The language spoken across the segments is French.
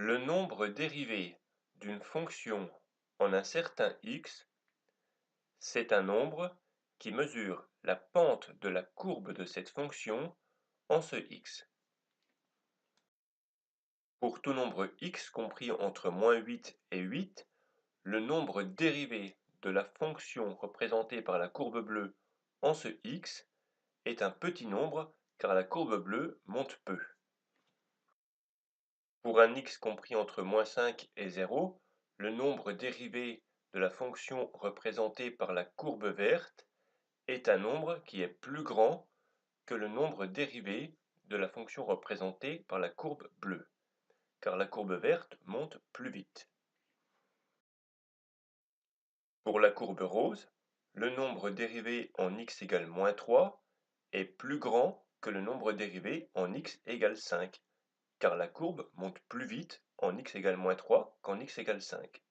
Le nombre dérivé d'une fonction en un certain x, c'est un nombre qui mesure la pente de la courbe de cette fonction en ce x. Pour tout nombre x compris entre -8 et 8, le nombre dérivé de la fonction représentée par la courbe bleue en ce x est un petit nombre car la courbe bleue monte peu. Pour un x compris entre -5 et 0, le nombre dérivé de la fonction représentée par la courbe verte est un nombre qui est plus grand que le nombre dérivé de la fonction représentée par la courbe bleue, car la courbe verte monte plus vite. Pour la courbe rose, le nombre dérivé en x égale -3 est plus grand que le nombre dérivé en x égale 5, car la courbe monte plus vite en x égale -3 qu'en x égale 5.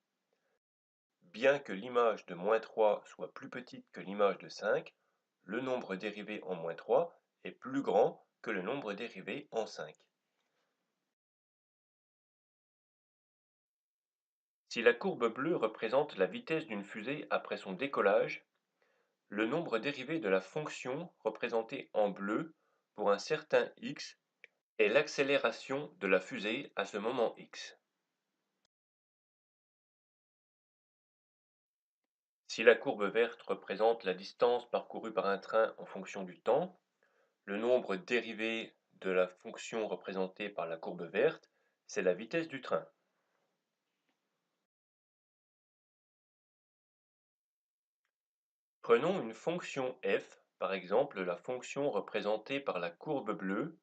Bien que l'image de -3 soit plus petite que l'image de 5, le nombre dérivé en -3 est plus grand que le nombre dérivé en 5. Si la courbe bleue représente la vitesse d'une fusée après son décollage, le nombre dérivé de la fonction représentée en bleu pour un certain x est l'accélération de la fusée à ce moment x. Si la courbe verte représente la distance parcourue par un train en fonction du temps, le nombre dérivé de la fonction représentée par la courbe verte, c'est la vitesse du train. Prenons une fonction f, par exemple la fonction représentée par la courbe bleue,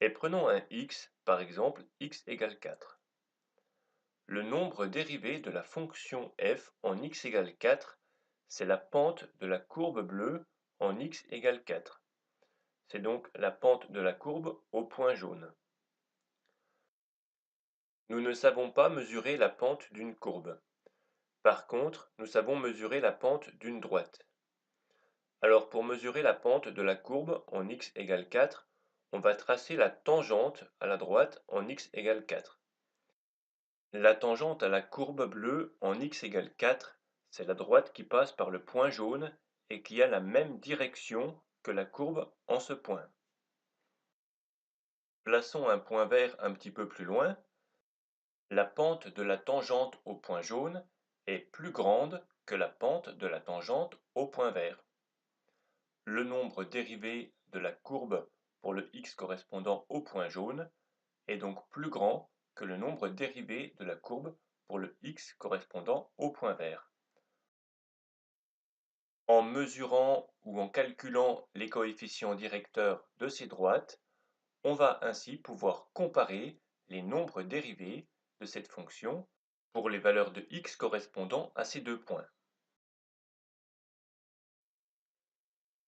et prenons un x, par exemple x égale 4. Le nombre dérivé de la fonction f en x égale 4, c'est la pente de la courbe bleue en x égale 4. C'est donc la pente de la courbe au point jaune. Nous ne savons pas mesurer la pente d'une courbe. Par contre, nous savons mesurer la pente d'une droite. Alors pour mesurer la pente de la courbe en x égale 4, on va tracer la tangente à la droite en x égale 4. La tangente à la courbe bleue en x égale 4, c'est la droite qui passe par le point jaune et qui a la même direction que la courbe en ce point. Plaçons un point vert un petit peu plus loin. La pente de la tangente au point jaune est plus grande que la pente de la tangente au point vert. Le nombre dérivé de la courbe pour le x correspondant au point jaune est donc plus grand que le nombre dérivé de la courbe pour le x correspondant au point vert. En mesurant ou en calculant les coefficients directeurs de ces droites, on va ainsi pouvoir comparer les nombres dérivés de cette fonction pour les valeurs de x correspondant à ces deux points.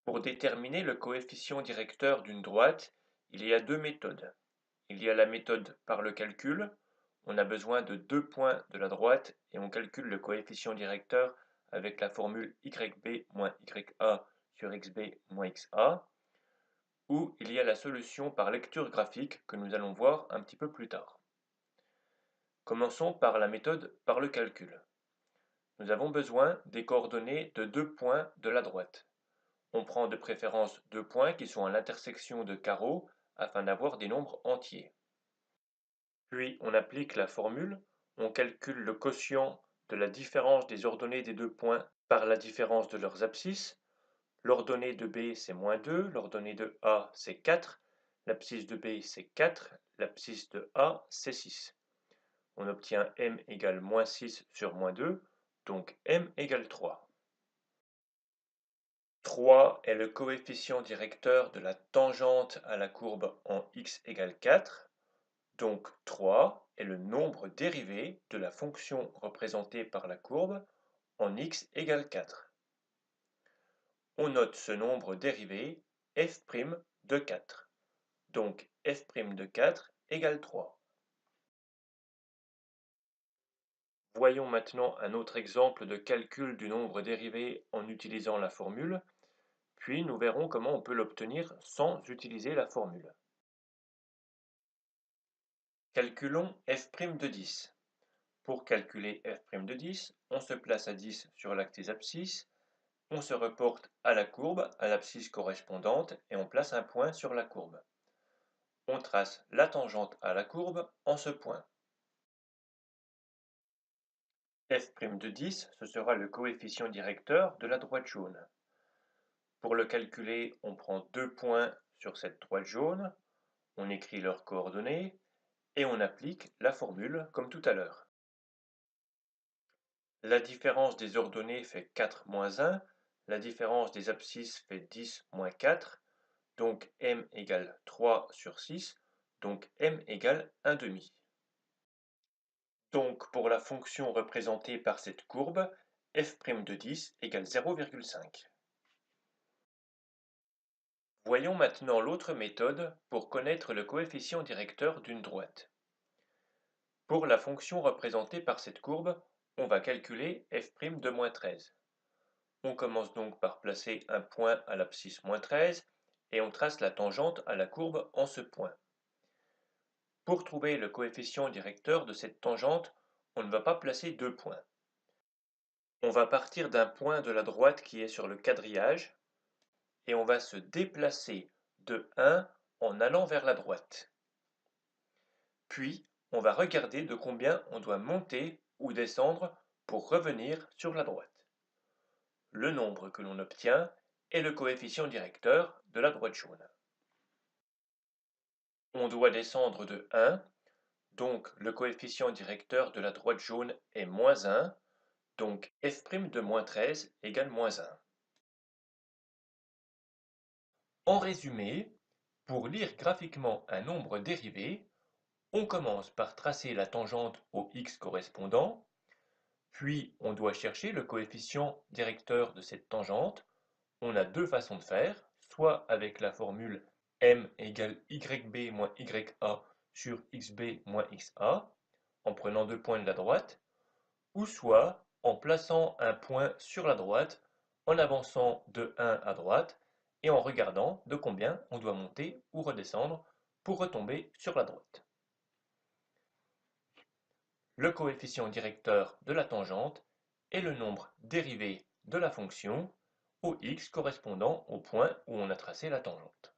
Pour déterminer le coefficient directeur d'une droite, il y a deux méthodes. Il y a la méthode par le calcul. On a besoin de deux points de la droite et on calcule le coefficient directeur avec la formule yb moins ya sur xb moins xa. Ou il y a la solution par lecture graphique que nous allons voir un petit peu plus tard. Commençons par la méthode par le calcul. Nous avons besoin des coordonnées de deux points de la droite. On prend de préférence deux points qui sont à l'intersection de carreaux afin d'avoir des nombres entiers. Puis on applique la formule, on calcule le quotient de la différence des ordonnées des deux points par la différence de leurs abscisses. L'ordonnée de B c'est -2, l'ordonnée de A c'est 4, l'abscisse de B c'est 4, l'abscisse de A c'est 6. On obtient m égale -6 sur -2, donc m égale 3. 3 est le coefficient directeur de la tangente à la courbe en x égale 4, donc 3 est le nombre dérivé de la fonction représentée par la courbe en x égale 4. On note ce nombre dérivé f' de 4, donc f' de 4 égale 3. Voyons maintenant un autre exemple de calcul du nombre dérivé en utilisant la formule, puis nous verrons comment on peut l'obtenir sans utiliser la formule. Calculons f' de 10. Pour calculer f' de 10, on se place à 10 sur l'axe des abscisses, on se reporte à la courbe, à l'abscisse correspondante, et on place un point sur la courbe. On trace la tangente à la courbe en ce point. f' de 10, ce sera le coefficient directeur de la droite jaune. Pour le calculer, on prend deux points sur cette droite jaune, on écrit leurs coordonnées, et on applique la formule comme tout à l'heure. La différence des ordonnées fait 4 moins 1, la différence des abscisses fait 10 moins 4, donc m égale 3 sur 6, donc m égale 1 demi. Donc pour la fonction représentée par cette courbe, f' de 10 égale 0,5. Voyons maintenant l'autre méthode pour connaître le coefficient directeur d'une droite. Pour la fonction représentée par cette courbe, on va calculer f' de moins 13. On commence donc par placer un point à l'abscisse moins 13 et on trace la tangente à la courbe en ce point. Pour trouver le coefficient directeur de cette tangente, on ne va pas placer deux points. On va partir d'un point de la droite qui est sur le quadrillage et on va se déplacer de 1 en allant vers la droite. Puis, on va regarder de combien on doit monter ou descendre pour revenir sur la droite. Le nombre que l'on obtient est le coefficient directeur de la droite jaune. On doit descendre de 1, donc le coefficient directeur de la droite jaune est moins 1, donc f' de moins 13 égale moins 1. En résumé, pour lire graphiquement un nombre dérivé, on commence par tracer la tangente au x correspondant, puis on doit chercher le coefficient directeur de cette tangente. On a deux façons de faire, soit avec la formule m égale yb moins ya sur xb moins xa, en prenant deux points de la droite, ou soit en plaçant un point sur la droite, en avançant de 1 à droite, et en regardant de combien on doit monter ou redescendre pour retomber sur la droite. Le coefficient directeur de la tangente est le nombre dérivé de la fonction au x correspondant au point où on a tracé la tangente.